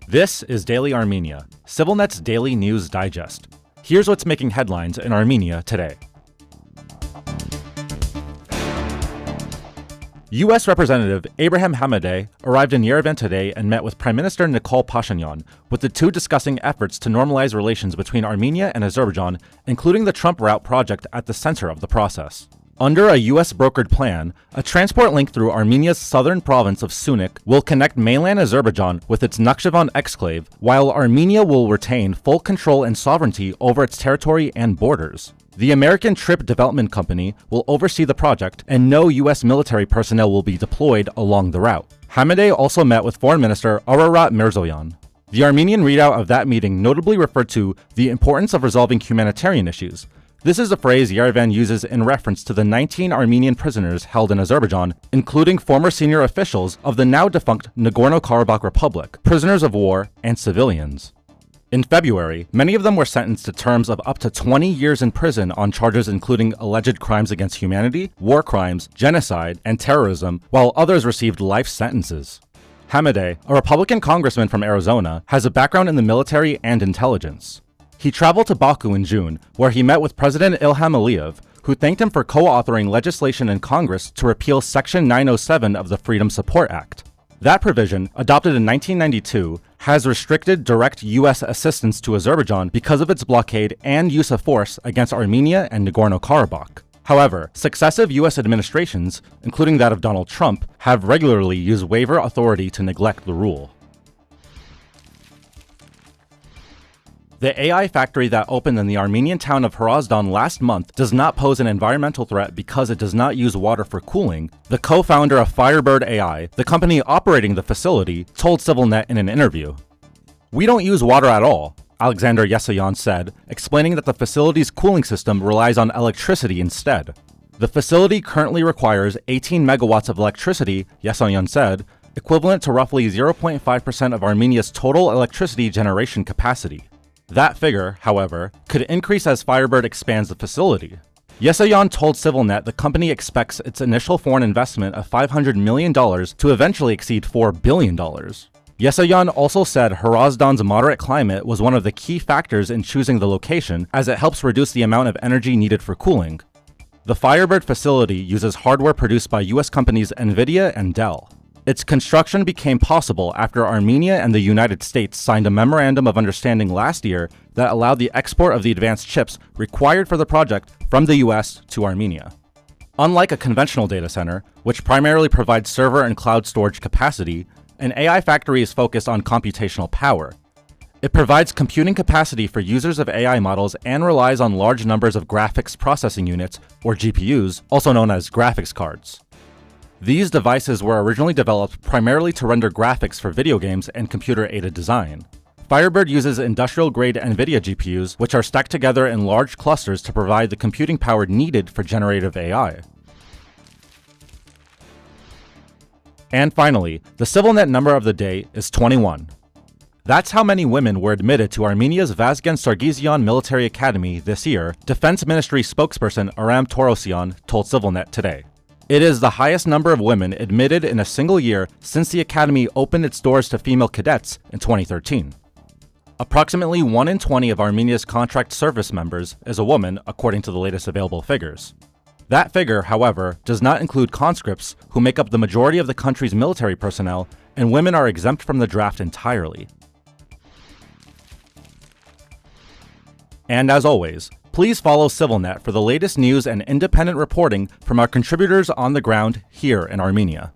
This is Daily Armenia, CivilNet's daily news digest. Here's what's making headlines in Armenia today. U.S. Representative Abraham Hamadeh arrived in Yerevan today and met with Prime Minister Nikol Pashinyan, with the two discussing efforts to normalize relations between Armenia and Azerbaijan, including the Trump Route project at the center of the process. Under a U.S.-brokered plan, a transport link through Armenia's southern province of Sunik will connect mainland Azerbaijan with its Nakhchivan exclave, while Armenia will retain full control and sovereignty over its territory and borders. The American Trip Development Company will oversee the project, and no U.S. military personnel will be deployed along the route. Hamadeh also met with Foreign Minister Ararat Mirzoyan. The Armenian readout of that meeting notably referred to the importance of resolving humanitarian issues. This is a phrase Yerevan uses in reference to the 19 Armenian prisoners held in Azerbaijan, including former senior officials of the now-defunct Nagorno-Karabakh Republic, prisoners of war, and civilians. In February, many of them were sentenced to terms of up to 20 years in prison on charges including alleged crimes against humanity, war crimes, genocide, and terrorism, while others received life sentences. Hamadeh, a Republican congressman from Arizona, has a background in the military and intelligence. He traveled to Baku in June, where he met with President Ilham Aliyev, who thanked him for co-authoring legislation in Congress to repeal Section 907 of the Freedom Support Act. That provision, adopted in 1992, has restricted direct U.S. assistance to Azerbaijan because of its blockade and use of force against Armenia and Nagorno-Karabakh. However, successive U.S. administrations, including that of Donald Trump, have regularly used waiver authority to neglect the rule. The AI factory that opened in the Armenian town of Hrazdan last month does not pose an environmental threat because it does not use water for cooling, the co-founder of Firebird AI, the company operating the facility, told CivilNet in an interview. "We don't use water at all," Alexander Yesayan said, explaining that the facility's cooling system relies on electricity instead. The facility currently requires 18 megawatts of electricity, Yesayan said, equivalent to roughly 0.5% of Armenia's total electricity generation capacity. That figure, however, could increase as Firebird expands the facility. Yesayan told CivilNet the company expects its initial foreign investment of $500 million to eventually exceed $4 billion. Yesayan also said Hrazdan's moderate climate was one of the key factors in choosing the location, as it helps reduce the amount of energy needed for cooling. The Firebird facility uses hardware produced by U.S. companies NVIDIA and Dell. Its construction became possible after Armenia and the United States signed a memorandum of understanding last year that allowed the export of the advanced chips required for the project from the US to Armenia. Unlike a conventional data center, which primarily provides server and cloud storage capacity, an AI factory is focused on computational power. It provides computing capacity for users of AI models and relies on large numbers of graphics processing units, or GPUs, also known as graphics cards. These devices were originally developed primarily to render graphics for video games and computer-aided design. Firebird uses industrial-grade NVIDIA GPUs, which are stacked together in large clusters to provide the computing power needed for generative AI. And finally, the CivilNet number of the day is 21. That's how many women were admitted to Armenia's Vazgen Sargsyan Military Academy this year, Defense Ministry spokesperson Aram Torosyan told CivilNet today. It is the highest number of women admitted in a single year since the academy opened its doors to female cadets in 2013. Approximately 1 in 20 of Armenia's contract service members is a woman, according to the latest available figures. That figure, however, does not include conscripts, who make up the majority of the country's military personnel, and women are exempt from the draft entirely. And as always, please follow CivilNet for the latest news and independent reporting from our contributors on the ground here in Armenia.